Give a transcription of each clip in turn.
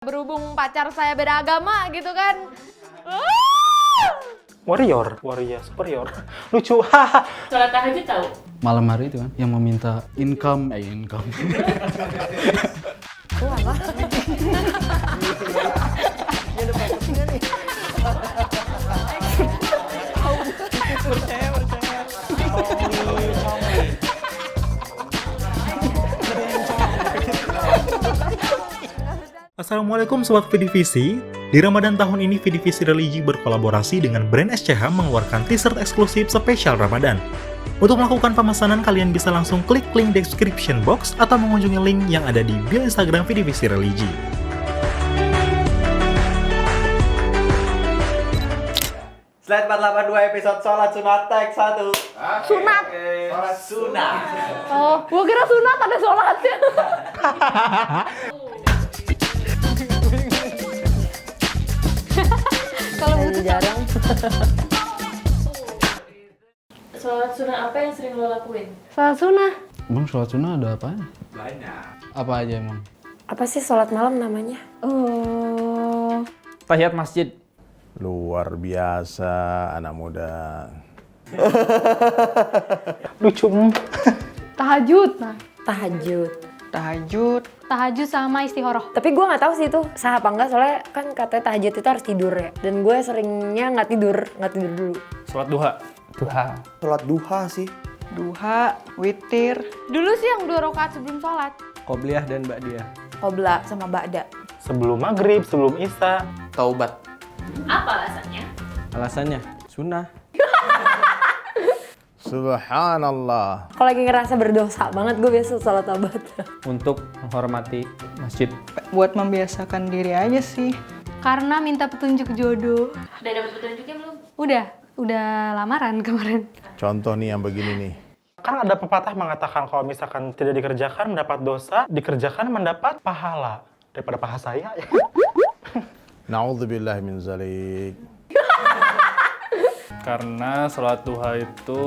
Berhubung pacar saya beda agama gitu kan. Warrior, superior. Lucu, haha. Sholat tahajud tahu? Malam hari itu kan yang meminta income. Assalamualaikum Sobat Vidivisi. Di Ramadan tahun ini Vidivisi Religi berkolaborasi dengan brand SCH mengeluarkan t-shirt eksklusif spesial Ramadan. Untuk melakukan pemesanan kalian bisa langsung klik link description box atau mengunjungi link yang ada di bio Instagram Vidivisi Religi. Slide 482 episode Sholat Sunat Tag 1. Sunat. Sholat Sunat. Oh, gua kira sunat ada sholatnya. Kalau butuh jarang. Sholat sunnah apa yang sering lo lakuin? Sholat sunnah. Emang sholat sunnah ada apa? Banyak. Apa aja emang? Apa sih sholat malam namanya? Oh. Tahiyat masjid. Luar biasa anak muda. Lucu. Tahajud. Nah, Tahajud. tahajud sama istikharah. Tapi gue nggak tahu sih itu sah apa enggak, soalnya kan katanya tahajud itu harus tidur ya. Dan gue seringnya nggak tidur dulu. Sholat duha. Sholat duha sih. Duha, witir. Dulu sih yang 2 rakaat sebelum sholat. Qobliyah dan ba'diyah. Qobla sama ba'da. Sebelum maghrib, sebelum isya. Taubat. Apa alasannya? Alasannya sunnah. Subhanallah. Kalau lagi ngerasa berdosa banget, gue biasa sholat taubat. Untuk menghormati masjid. Buat membiasakan diri aja sih. Karena minta petunjuk jodoh. Udah dapat petunjuknya belum? Udah lamaran kemarin. Contoh nih yang begini nih. Kan ada pepatah mengatakan kalau misalkan tidak dikerjakan mendapat dosa, dikerjakan mendapat pahala. Daripada paha saya ya. Na'udzubillah min zalik. Karena sholat duha itu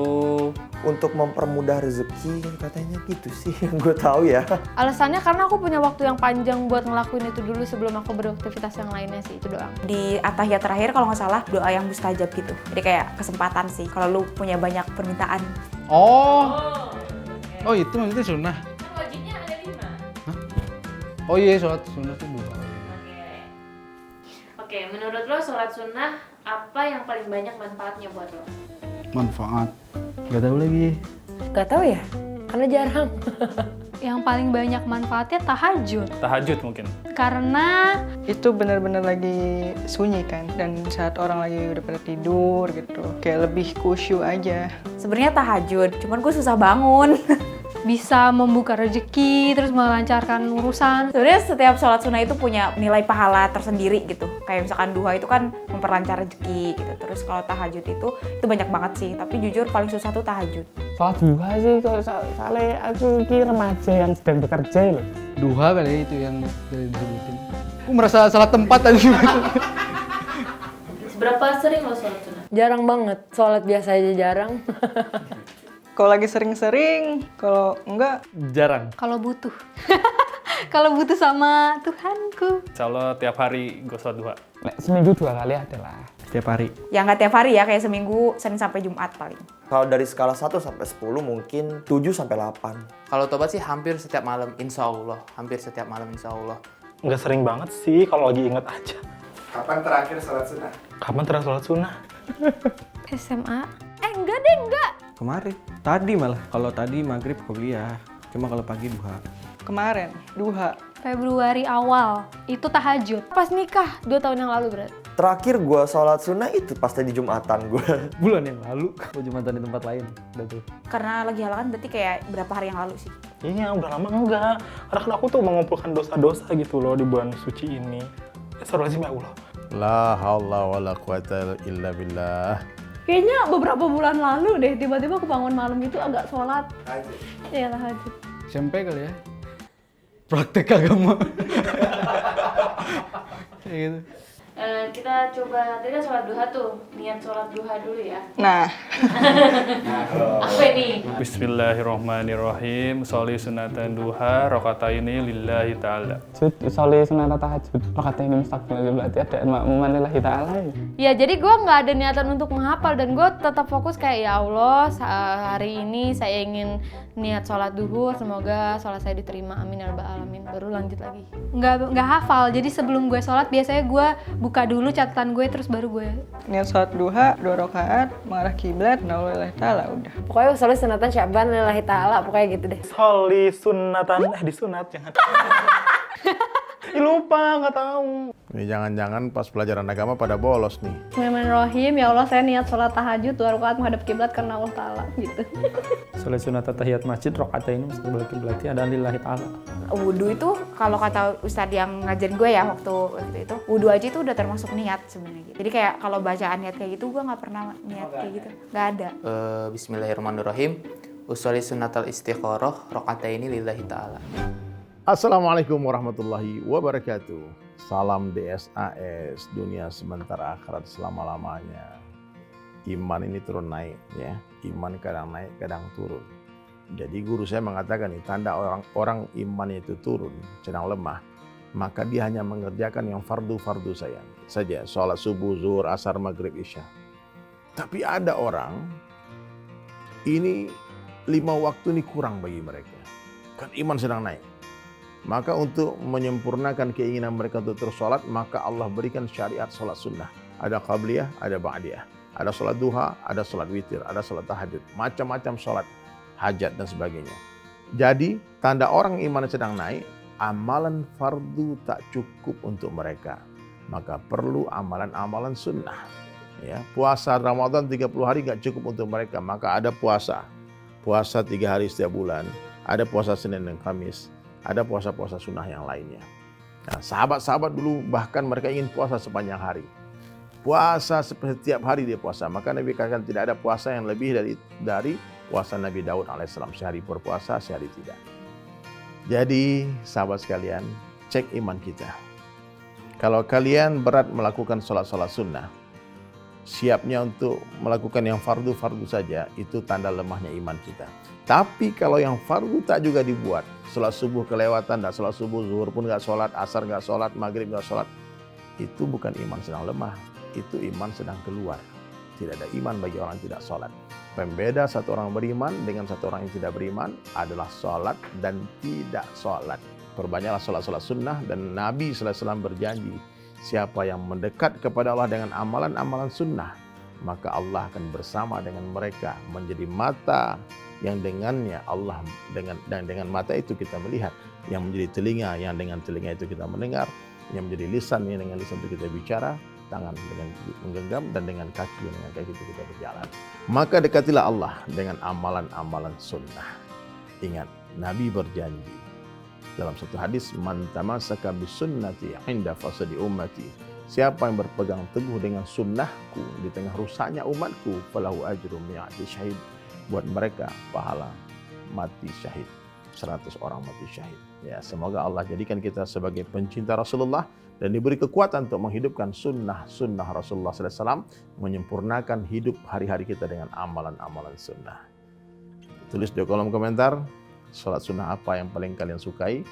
Untuk mempermudah rezeki katanya gitu sih yang gue tahu ya. Alasannya karena aku punya waktu yang panjang buat ngelakuin itu dulu sebelum aku beraktivitas yang lainnya sih, itu doang. Di at-tahiyat terakhir kalau nggak salah doa yang mustajab gitu. Jadi kayak kesempatan sih kalau lu punya banyak permintaan. Oh itu maksudnya sunnah. Kan wajibnya ada 5. Oh iya, sholat sunnah itu duha. Oke, menurut lo sholat sunnah apa yang paling banyak manfaatnya buat lo? Manfaat. Gak tahu lagi. Gak tahu ya, karena jarang. Yang paling banyak manfaatnya tahajud. tahajud mungkin. Karena Itu benar-benar lagi sunyi kan. Dan saat orang lagi udah pada tidur gitu. Kayak lebih khusyuk aja. Sebenarnya tahajud, cuman gue susah bangun. bisa membuka rezeki, terus melancarkan urusan. Sebenarnya setiap sholat sunnah itu punya nilai pahala tersendiri gitu. Kayak misalkan duha itu kan memperlancar rezeki gitu. Terus kalau tahajud itu banyak banget sih. Tapi jujur paling susah tuh tahajud. Sholat duha sih, kalau soalnya aku ini remaja yang sedang bekerja loh. Duha kali itu yang tadi disebutin. Aku merasa salah tempat tadi. Seberapa sering lo sholat sunnah? Jarang banget, sholat biasa aja jarang. Kalau lagi sering-sering, kalau enggak Jarang. Kalau butuh. Kalau butuh sama Tuhanku. Insya Allah tiap hari gue sholat duha. Nek, seminggu 2 kali adalah. Setiap hari. Ya nggak tiap hari ya, kayak seminggu Senin sampai Jumat paling. Kalau dari skala 1 sampai 10 mungkin 7 sampai 8. Kalau tobat sih hampir setiap malam, insya Allah. Hampir setiap malam, insya Allah. Nggak sering banget sih kalau lagi inget aja. Kapan terakhir sholat sunnah? Kapan terakhir sholat sunnah? SMA. Enggak. Kemarin. Tadi malah. Kalau tadi maghrib qobliyah. Cuma kalau pagi duha. kemarin, duha. Februari awal, itu tahajud. Pas nikah, 2 tahun yang lalu berarti. Terakhir gue sholat sunnah itu pas tadi Jumatan gue. Bulan yang lalu. Gue jumatan di tempat lain. Udah tuh. Karena lagi halangan berarti kayak berapa hari yang lalu sih. Iya, udah lama enggak. Karena kan aku tuh mengumpulkan dosa-dosa gitu loh di bulan suci ini. Astagfirullahaladzim ya Allah. La haula wala quwata illa billah. Kayaknya beberapa bulan lalu deh, tiba-tiba aku bangun malam itu agak sholat. Iya, tahajud. SMP kali ya. Praktek agama. Kayak gitu. Kita coba tadi kan sholat duha tuh, niat sholat duha dulu ya. Nah, Apa ini? Bismillahirrahmanirrahim. Sholli sunatan duha rakaataini lillahi ta'ala. Sholli sunat tahajud rakaat ini mustaqbil berarti ada makmuman lillahi ta'ala ya. Ya jadi gue nggak ada niatan untuk menghafal dan gue tetap fokus kayak ya Allah hari ini saya ingin niat sholat duhur, semoga sholat saya diterima, amin ya rabbal alamin. Baru lanjut lagi. Nggak hafal, jadi sebelum gue sholat biasanya gue buka dulu catatan gue terus baru gue. niat sholat duha 2 rakaat mengarah kiblat, lillahi ta'ala udah. Pokoknya sholli sunatan Sya'ban lillahi ta'ala, pokoknya gitu deh. Sholli sunatan, disunat jangan. Lupa, nggak tahu. Ini jangan-jangan pas pelajaran agama pada bolos nih. Bismillahirrahmanirrahim, ya Allah saya niat sholat tahajud 2 rakaat menghadap kiblat karena Allah Ta'ala gitu. Sholli sunat tahiyat masjid rakaataini mustaqbil kiblati ada lillahi ta'ala. Wudhu itu kalau kata ustadz yang ngajarin gue ya waktu itu, wudhu aja itu udah termasuk niat sebenarnya gitu. Jadi kayak kalau bacaan niat kayak gitu gue nggak pernah niat kayak gitu, nggak ada. Bismillahirrahmanirrahim. Usolli sunnatal istikharah rakaataini lillahi ta'ala. Assalamualaikum warahmatullahi wabarakatuh. Salam DSAS, dunia sebentar akhirat selama-lamanya. Iman ini turun naik ya. Iman kadang naik, kadang turun. Jadi guru saya mengatakan nih, tanda orang iman itu turun, sedang lemah, maka dia hanya mengerjakan yang fardu-fardu saja. Sholat subuh, zuhur, asar, maghrib, isya. Tapi ada orang, ini 5 waktu ini kurang bagi mereka. Kan iman sedang naik. Maka untuk menyempurnakan keinginan mereka untuk terus sholat, maka Allah berikan syariat sholat sunnah. Ada qabliyah, ada ba'diyah. Ada sholat duha, ada sholat witir, ada sholat tahajud. Macam-macam sholat, hajat dan sebagainya. Jadi tanda orang iman sedang naik, amalan fardu tak cukup untuk mereka. Maka perlu amalan-amalan sunnah. Ya, puasa Ramadan 30 hari gak cukup untuk mereka. Maka ada puasa 3 hari setiap bulan. Ada puasa Senin dan Kamis. Ada puasa-puasa sunnah yang lainnya. Nah, sahabat-sahabat dulu bahkan mereka ingin puasa sepanjang hari. Puasa setiap hari dia puasa. Maka Nabi katakan tidak ada puasa yang lebih dari puasa Nabi Daud alaihissalam. Sehari berpuasa, sehari tidak. Jadi sahabat sekalian, cek iman kita. Kalau kalian berat melakukan sholat-sholat sunnah, siapnya untuk melakukan yang fardu-fardu saja, itu tanda lemahnya iman kita. Tapi kalau yang fardu tak juga dibuat, sholat subuh kelewatan, tak sholat subuh, zuhur pun gak sholat, asar gak sholat, maghrib gak sholat, itu bukan iman sedang lemah, itu iman sedang keluar. Tidak ada iman bagi orang yang tidak sholat. Pembeda satu orang beriman dengan satu orang yang tidak beriman adalah sholat dan tidak sholat. Perbanyaklah sholat-sholat sunnah, dan Nabi SAW berjanji, siapa yang mendekat kepada Allah dengan amalan-amalan sunnah, maka Allah akan bersama dengan mereka, menjadi mata yang dengannya Allah dengan mata itu kita melihat, yang menjadi telinga yang dengan telinga itu kita mendengar, yang menjadi lisan yang dengan lisan itu kita bicara, tangan dengan menggenggam, dan dengan kaki yang dengan kaki itu kita berjalan. Maka dekatilah Allah dengan amalan-amalan sunnah. Ingat, Nabi berjanji dalam satu hadis, man tamassaka bisunnati inda fasadi ummati, siapa yang berpegang teguh dengan sunnahku di tengah rusaknya umatku, falahu ajru mi'ati syahid, buat mereka pahala mati syahid, 100 orang mati syahid. Ya, semoga Allah jadikan kita sebagai pencinta Rasulullah dan diberi kekuatan untuk menghidupkan sunnah Rasulullah SAW, menyempurnakan hidup hari-hari kita dengan amalan-amalan sunnah. Tulis di kolom komentar, sholat sunnah apa yang paling kalian sukai,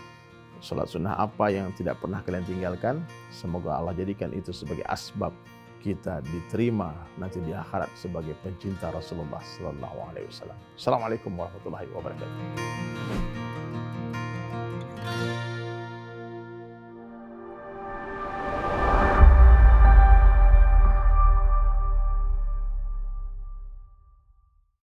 sholat sunnah apa yang tidak pernah kalian tinggalkan. Semoga Allah jadikan itu sebagai asbab kita diterima nanti di akhirat sebagai pencinta Rasulullah SAW. Assalamualaikum warahmatullahi wabarakatuh.